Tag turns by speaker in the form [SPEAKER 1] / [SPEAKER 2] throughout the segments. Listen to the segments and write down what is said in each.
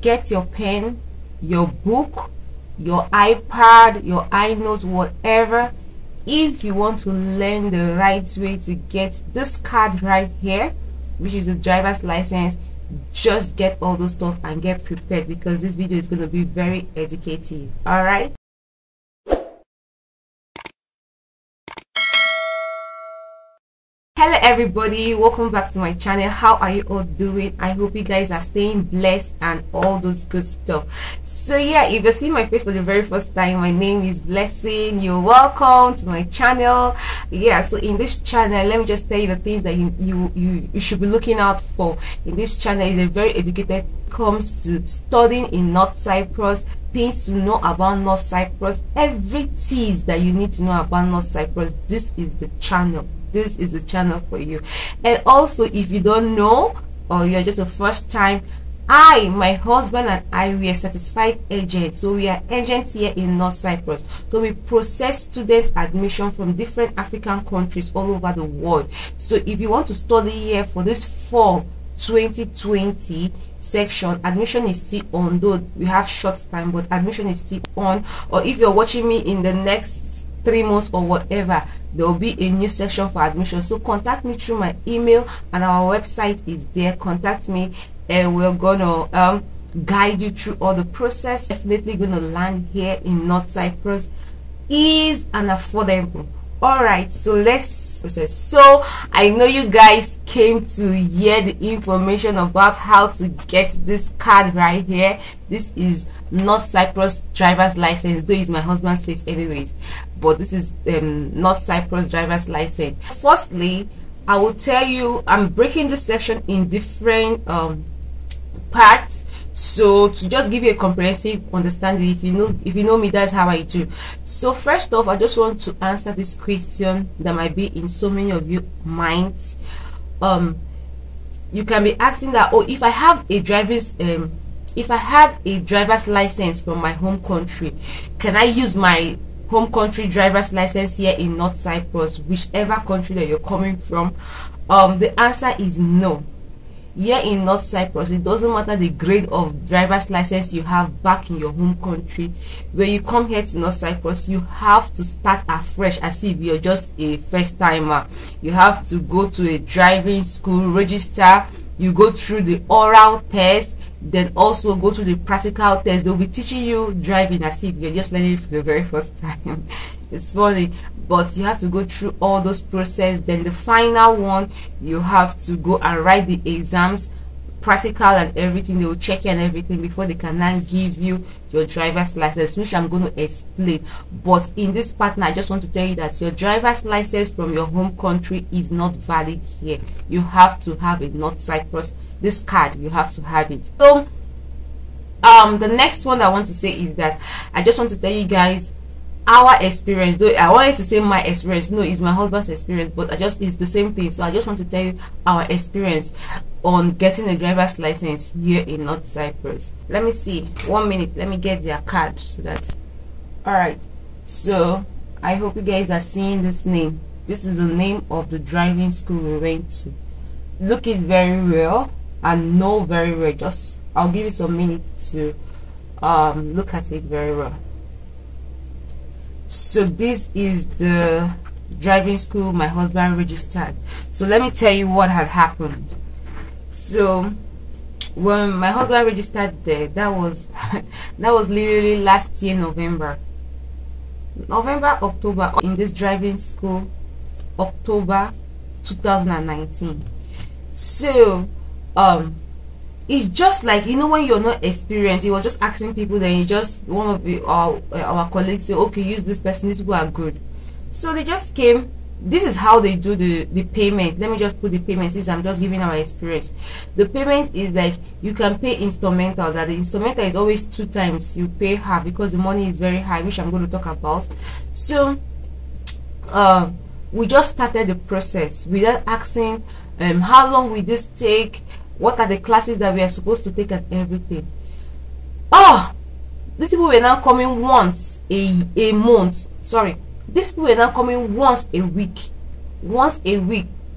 [SPEAKER 1] get your pen, your book, your iPad, your iNote, whatever. If you want to learn the right way to get this card right here, which is a driver's license, just get all those stuff and get prepared, because this video is going to be very educative. All right. Hello everybody, welcome back to my channel. How are you all doing? I hope you guys are staying blessed and all those good stuff. So yeah, if you see my face for the very first time, my name is Blessing. You're welcome to my channel. Yeah, so in this channel, let me just tell you the things that you should be looking out for. In this channel is a very educated comes to studying in North Cyprus, things to know about North Cyprus, every tease that you need to know about North Cyprus. This is the channel. This is the channel for you. And also, if you don't know, or you're just a first time, my husband and I, we are certified agents. So we are agents here in North Cyprus. So we process students admission from different African countries all over the world. So if you want to study here for this fall 2020 section, admission is still on, though we have short time, but admission is still on. Or if you're watching me in the next 3 months or whatever, there will be a new section for admission. So contact me through my email, and our website is there. Contact me and we're gonna guide you through all the process. Definitely gonna land here in North Cyprus, is and affordable. All right, so let's process. So I know you guys came to hear the information about how to get this card right here. This is North Cyprus driver's license, though it's my husband's face anyways, but this is North Cyprus driver's license. Firstly, I will tell you, I'm breaking this section in different parts, so to just give you a comprehensive understanding. If you know me, that's how I do. So first off, I just want to answer this question that might be in so many of you minds. You can be asking that, oh, if I have a if I had a driver's license from my home country, can I use my home country driver's license here in North Cyprus, whichever country that you're coming from? The answer is no. Here in North Cyprus, it doesn't matter the grade of driver's license you have back in your home country. When you come here to North Cyprus, you have to start afresh as if you're just a first timer. You have to go to a driving school, register, you go through the oral test, then also go to the practical test. They'll be teaching you driving as if you're just learning it for the very first time. It's funny, but you have to go through all those processes. Then the final one, you have to go and write the exams, practical and everything. They will check you and everything before they can now give you your driver's license, which I'm going to explain. But in this part, I just want to tell you that your driver's license from your home country is not valid here. You have to have a North Cyprus, this card, you have to have it. So the next one I want to say is that I just want to tell you guys our experience. Though I wanted to say my experience, no, it's my husband's experience, but it's the same thing. So I just want to tell you our experience on getting a driver's license here in North Cyprus. Let me see, 1 minute, let me get their card. So that's all right. So I hope you guys are seeing this name. This is the name of the driving school we went to. Look it very well and know very well. Just I'll give you some minutes to look at it very well. So this is the driving school my husband registered. So let me tell you what had happened. So when my husband registered there, that was literally last year November, October, in this driving school, October 2019. So it's just like, you know, when you're not experienced, he was just asking people, then you just, one of our colleagues say, okay, use this person, these people are good. So they just came. This is how they do the payment. Let me just put the payment, since I'm just giving our experience. The payment is like, you can pay instrumental. That the instrumental is always 2 times you pay half, because the money is very high, which I'm going to talk about. So we just started the process without asking how long will this take, what are the classes that we are supposed to take, and everything. Oh, these people were now coming once a month. Sorry, these people were now coming once a week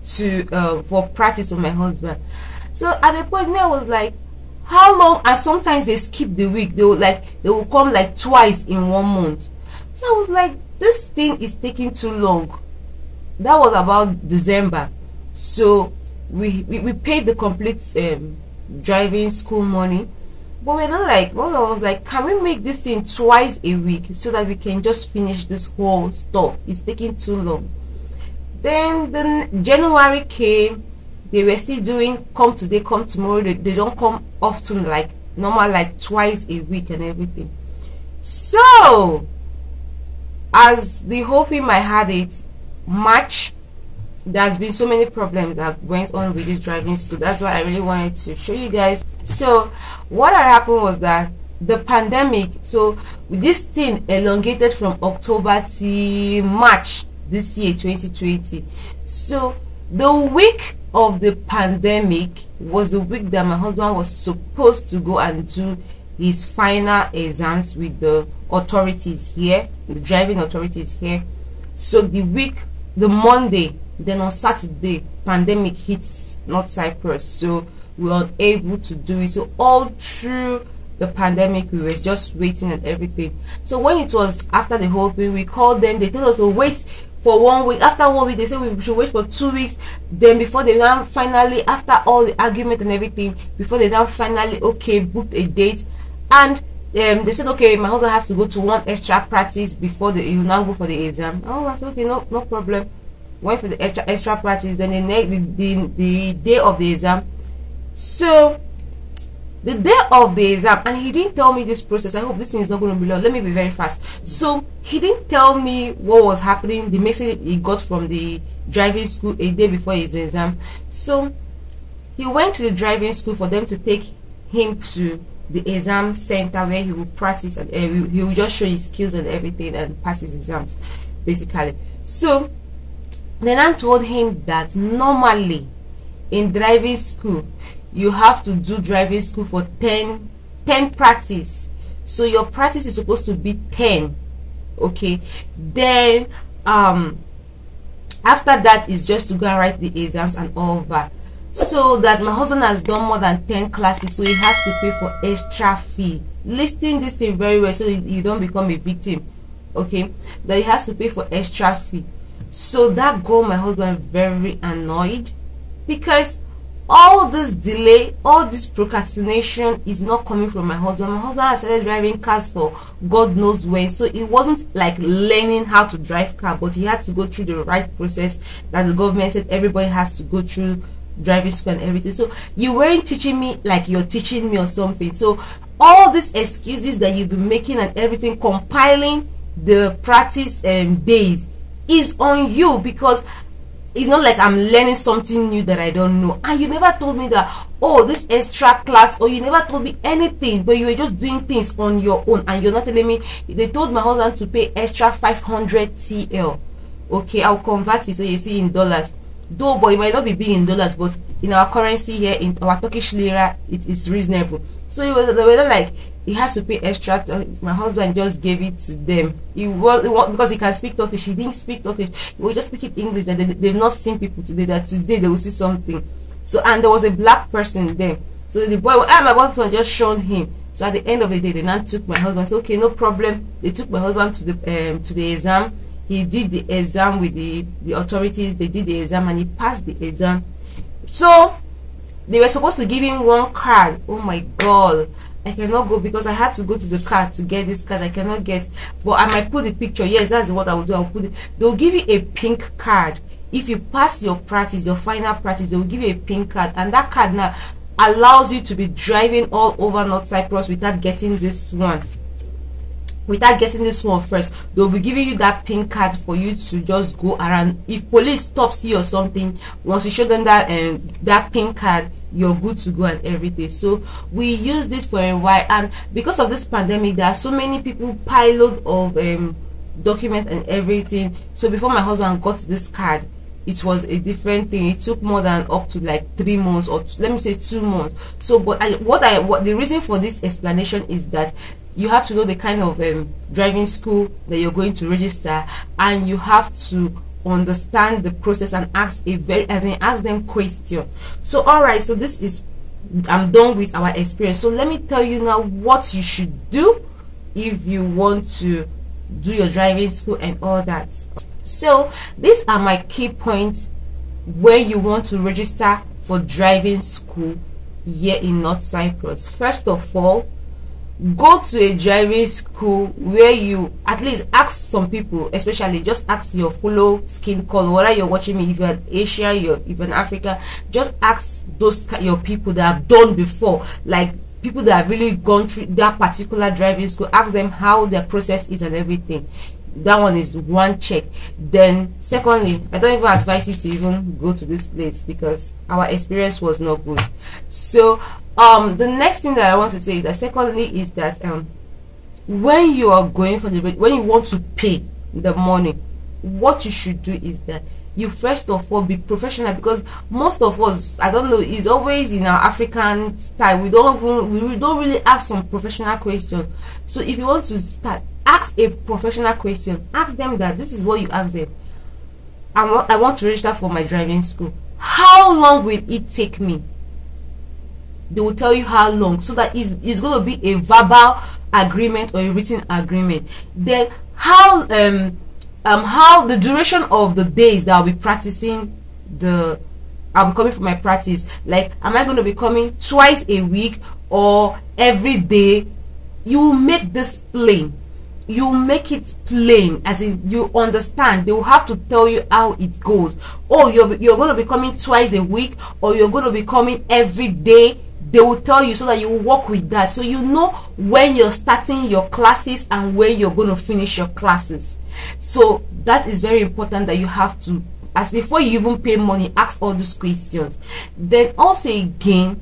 [SPEAKER 1] to for practice with my husband. So at the point, me, I was like, how long? And sometimes they skip the week. They will come like twice in 1 month. So I was like, this thing is taking too long. That was about December. So we paid the complete driving school money, but we're not like, well, I was like, can we make this thing twice a week so that we can just finish this whole stuff? It's taking too long. Then January came. They were still doing come today, come tomorrow. They don't come often, like normal, like twice a week and everything. So as the whole thing I had it, March, there's been so many problems that went on with this driving school. That's why I really wanted to show you guys. So what had happened was that the pandemic, so this thing elongated from October to March this year, 2020. So the week of the pandemic was the week that my husband was supposed to go and do his final exams with the authorities here, the driving authorities here. So the Monday, then on Saturday, pandemic hits North Cyprus, so we were unable to do it. So all through the pandemic, we were just waiting and everything. So when it was after the whole thing, we called them. They told us to wait for 1 week. After 1 week, they said we should wait for 2 weeks. Then before they now finally, after all the argument and everything, before they now finally booked a date. And they said, okay, my husband has to go to one extra practice before he will now go for the exam. Oh, I said, okay, no problem. Went for the extra practice. Then the day of the exam. So the day of the exam, and he didn't tell me this process. I hope this thing is not going to be long. Let me be very fast. So he didn't tell me what was happening, the message he got from the driving school a day before his exam. So he went to the driving school for them to take him to the exam center where he will practice, and he will just show his skills and everything and pass his exams, basically. So then I told him that normally in driving school you have to do driving school for 10 practice. So your practice is supposed to be 10. Okay, then after that is just to go and write the exams and all that. So that my husband has done more than 10 classes, so he has to pay for extra fee. Listen this thing very well so you don't become a victim. Okay, that he has to pay for extra fee. So that got my husband very annoyed, because all this delay, all this procrastination is not coming from my husband. My husband has started driving cars for God knows when, so it wasn't like learning how to drive car, but he had to go through the right process that the government said everybody has to go through driving school and everything. So you weren't teaching me like you're teaching me or something. So all these excuses that you've been making and everything, compiling the practice days is on you, because it's not like I'm learning something new that I don't know. And you never told me that, oh, this extra class, or you never told me anything, but you were just doing things on your own. And you're not telling me. They told my husband to pay extra 500 TL. Okay, I'll convert it so you see in dollars. Though, but it might not be big in dollars, but in our currency here, in our Turkish lira, it is reasonable. So they were not like he has to pay extra. My husband just gave it to them. It was because he can speak Turkish. He didn't speak Turkish. He was just speaking English. That they've not seen people today. That today they will see something. So, and there was a black person there. So the boy, my husband just shown him. So at the end of the day, they now took my husband. So okay, no problem. They took my husband to the exam. He did the exam with the authorities. They did the exam and he passed the exam. So they were supposed to give him one card. Oh my God, I cannot go because I had to go to the card to get this card. I cannot get, but I might put the picture. Yes, that's what I will do. I'll put it. They'll give you a pink card. If you pass your practice, your final practice, they will give you a pink card, and that card now allows you to be driving all over North Cyprus without getting this one. Without getting this one first, they'll be giving you that pink card for you to just go around. If police stops you or something, once you show them that that pink card, you're good to go and everything. So we used it for a while, and because of this pandemic, there are so many people piled of document and everything. So before my husband got this card, it was a different thing. It took more than up to like 3 months, or let me say 2 months. So but what the reason for this explanation is that you have to know the kind of driving school that you're going to register, and you have to understand the process and ask them question. So all right, so this is I'm done with our experience. So let me tell you now what you should do if you want to do your driving school and all that. So these are my key points when you want to register for driving school here in North Cyprus. First of all, go to a driving school where you at least ask some people, especially just ask your fellow skin color, whether you're watching me, if you're in Asia, if you're in Africa, just ask those your people that have done before, like people that have really gone through that particular driving school. Ask them how their process is and everything. That one is one check. Then secondly, I don't even advise you to even go to this place because our experience was not good. So the next thing that I want to say is that secondly is that when you are going for when you want to pay the money, what you should do is that you first of all be professional, because most of us, I don't know, is always in our African style. We don't really ask some professional questions. So if you want to start, ask a professional question. Ask them that this is what you ask them. I want to register for my driving school. How long will it take me? They will tell you how long, so that it's going to be a verbal agreement or a written agreement. Then how the duration of the days that I'll be practicing I'll be coming for my practice. Like, am I going to be coming twice a week or every day? You make this plain. You make it plain, as in you understand. They will have to tell you how it goes. Oh, you're going to be coming twice a week, or you're going to be coming every day. They will tell you so that you will work with that, so you know when you're starting your classes and when you're going to finish your classes. So that is very important, that you have to, as before you even pay money, ask all these questions. Then also again,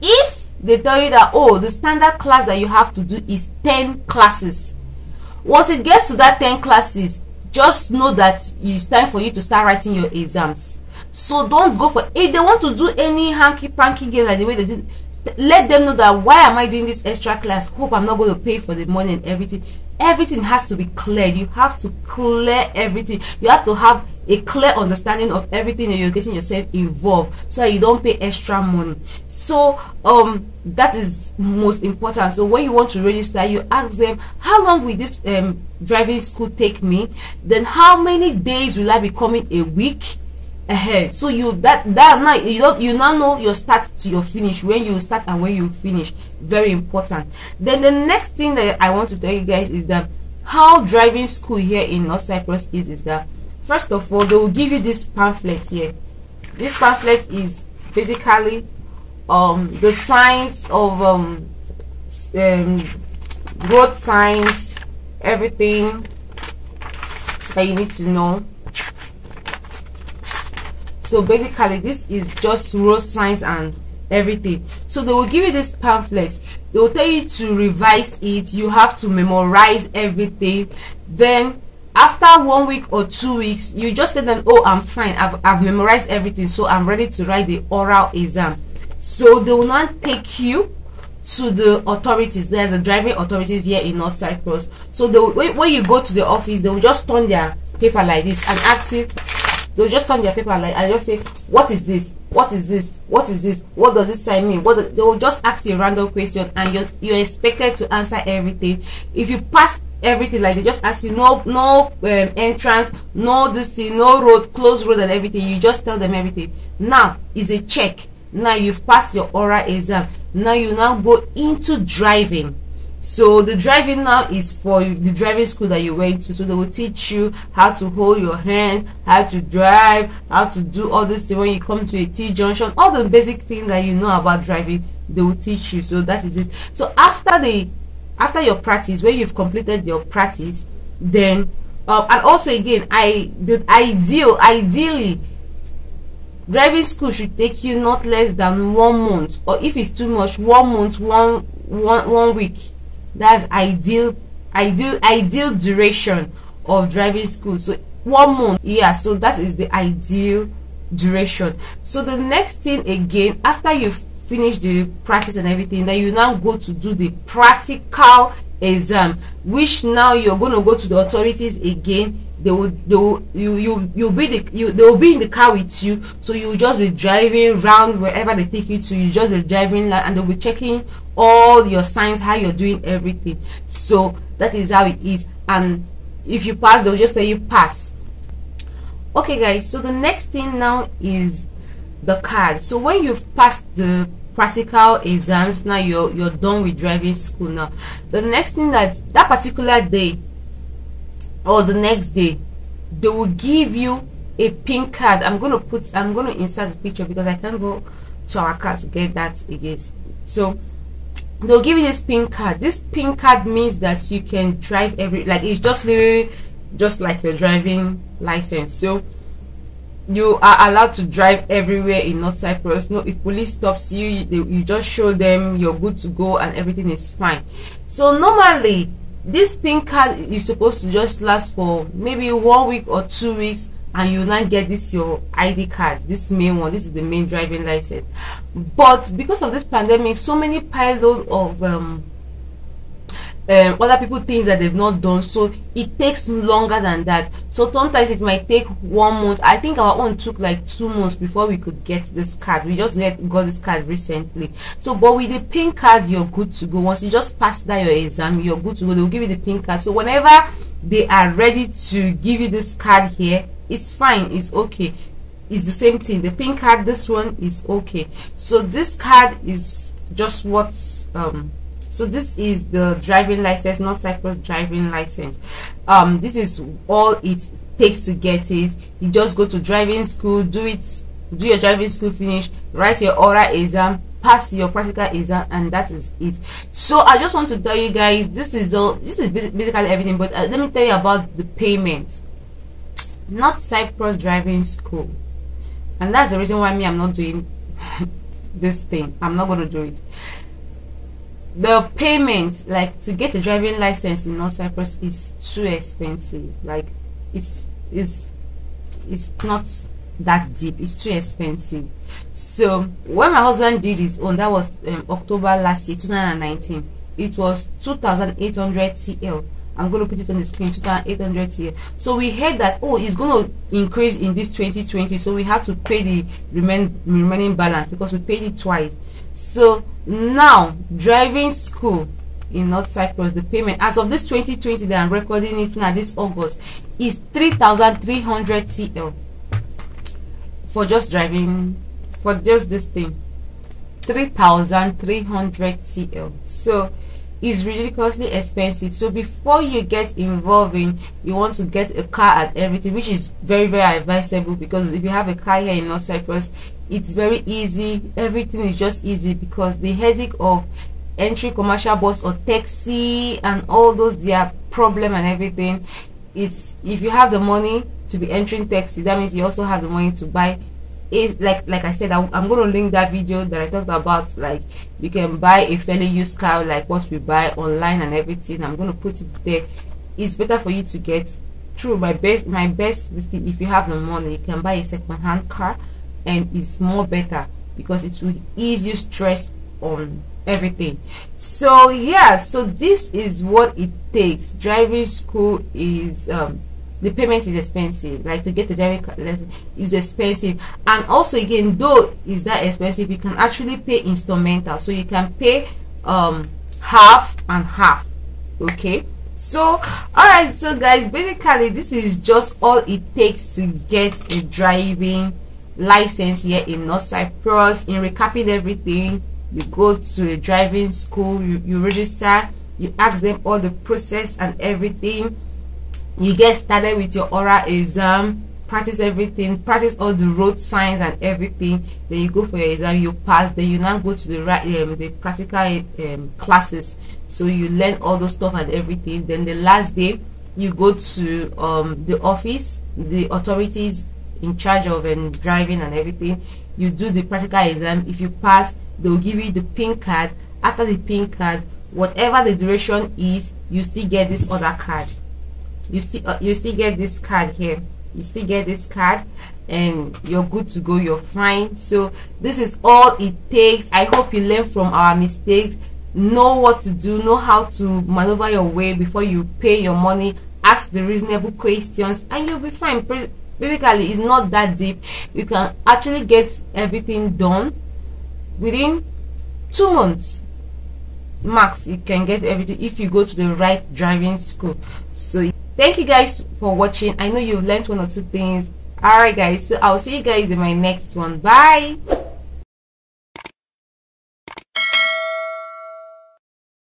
[SPEAKER 1] if they tell you that, oh, the standard class that you have to do is 10 classes, once it gets to that 10 classes, just know that it's time for you to start writing your exams. So don't go for, if they want to do any hanky-panky game like the way they did, let them know that, why am I doing this extra class? Hope I'm not going to pay for the money and everything. Everything has to be cleared. You have to clear everything. You have to have a clear understanding of everything that you're getting yourself involved, so that you don't pay extra money. So that is most important. So when you want to register, you ask them, how long will this driving school take me? Then how many days will I be coming a week ahead? So you that night you now know your start to your finish, when you start and when you finish. Very important. Then the next thing that I want to tell you guys is that how driving school here in North Cyprus is that, first of all, they will give you this pamphlet here. This pamphlet is basically the signs of road signs, everything that you need to know. So basically this is just road signs and everything. So they will give you this pamphlet. They will tell you to revise it. You have to memorize everything. Then after 1 week or 2 weeks, you just tell them, oh, I'm fine, I've memorized everything, so I'm ready to write the oral exam. So they will not take you to the authorities. There's a driving authorities here in North Cyprus. So when you go to the office, they will just turn their paper like this and ask you. They'll just turn their paper like and just say, what is this? What is this? What is this? What does this sign mean? They will just ask you a random question, and you're expected to answer everything. If you pass everything, like they just ask you, no entrance, no this thing, no road, closed road and everything, you just tell them everything. Now is a check. Now you've passed your oral exam. Now you now go into driving. So the driving now is for the driving school that you went to. So they will teach you how to hold your hand, how to drive, how to do all this thing when you come to a T-junction. All the basic things that you know about driving, they will teach you. So that is it. So after your practice, when you've completed your practice, then and also again, ideally driving school should take you not less than 1 month, or if it's too much, 1 month, one week. That's ideal duration of driving school. So 1 month, yeah, so that is the ideal duration. So the next thing again, after you've finished the practice and everything, then you now go to do the practical exam, which now you're going to go to the authorities again they will be in the car with you, so you will just be driving around wherever they take you to. You just be driving, and they'll be checking all your signs, how you're doing everything. So that is how it is, and if you pass, they'll just tell you pass. Okay guys, so the next thing now is the card. So when you've passed the practical exams, now you're done with driving school. Now the next thing, that particular day or the next day, they will give you a pin card. I'm going to insert the picture because I can't go to our car to get that again. So they'll give you this pin card. This pin card means that you can drive like it's just literally just like your driving license. So you are allowed to drive everywhere in North Cyprus. No, if police stops you, you just show them you're good to go and everything is fine. So normally this pin card is supposed to just last for maybe 1 week or 2 weeks, and you now get this your ID card, this main one. This is the main driving license. But because of this pandemic, so many pile of other people things that they've not done, so it takes longer than that. So sometimes it might take 1 month. I think our own took like 2 months before we could get this card. We just got this card recently. So but with the pin card, you're good to go. Once you just pass that your exam, you're good to go. They'll give you the pin card. So whenever they are ready to give you this card here, it's fine, it's okay. It's the same thing. The pin card, this one is okay. So this card is just what so this is the driving license, North Cyprus driving license. This is all it takes to get it. You just go to driving school, do your driving school, finish, write your oral exam, pass your practical exam, and that is it. So I just want to tell you guys, this is basically everything. But let me tell you about the payment. North Cyprus driving school, and that's the reason why I'm not doing this thing. I'm not going to do it. The payment, like to get a driving license in North Cyprus, is too expensive. Like it's not that deep. It's too expensive. So when my husband did his own, that was October last year, 2019. It was 2,800 TL. I'm going to put it on the screen, 2,800 TL. So we heard that, oh, it's going to increase in this 2020, so we had to pay the remaining balance because we paid it twice. So now driving school in North Cyprus, the payment as of this 2020 that I'm recording it now, this August, is 3,300 TL for just driving, for just this thing. 3,300 TL. So it's ridiculously expensive. So before you get involved in, you want to get a car and everything, which is very, very advisable, because if you have a car here in North Cyprus, it's very easy. Everything is just easy, because the headache of entry commercial bus or taxi and all those, their problem and everything, it's, if you have the money to be entering taxi, that means you also have the money to buy it. Like I said, I'm going to link that video that I talked about, like you can buy a fairly used car, like what we buy online and everything. I'm going to put it there. It's better for you to get through my best listing. If you have the money, you can buy a second-hand car, and it's more better because it will ease you stress on everything. So yeah, so this is what it takes. Driving school is the payment is expensive. Like to get the driving lesson is expensive, and also again, though is that expensive, you can actually pay instrumental, so you can pay half and half. Okay, so all right, so guys, basically this is just all it takes to get a driving license here in North Cyprus. In recapping everything, you go to a driving school, you register, you ask them all the process and everything, you get started with your oral exam, practice everything, practice all the road signs and everything, then you go for your exam, you pass, then you now go to the practical classes, so you learn all those stuff and everything. Then the last day you go to the office, the authorities in charge of driving and everything, you do the practical exam. If you pass, they'll give you the pin card. After the pin card, whatever the duration is, you still get this other card. You still get this card here. You still get this card, and you're good to go, you're fine. So this is all it takes. I hope you learn from our mistakes, know what to do, know how to maneuver your way before you pay your money ask the reasonable questions, and you'll be fine. Basically, it's not that deep. You can actually get everything done within 2 months max. You can get everything if you go to the right driving school. So thank you guys for watching. I know you've learned 1 or 2 things. Alright guys, so I'll see you guys in my next one. Bye.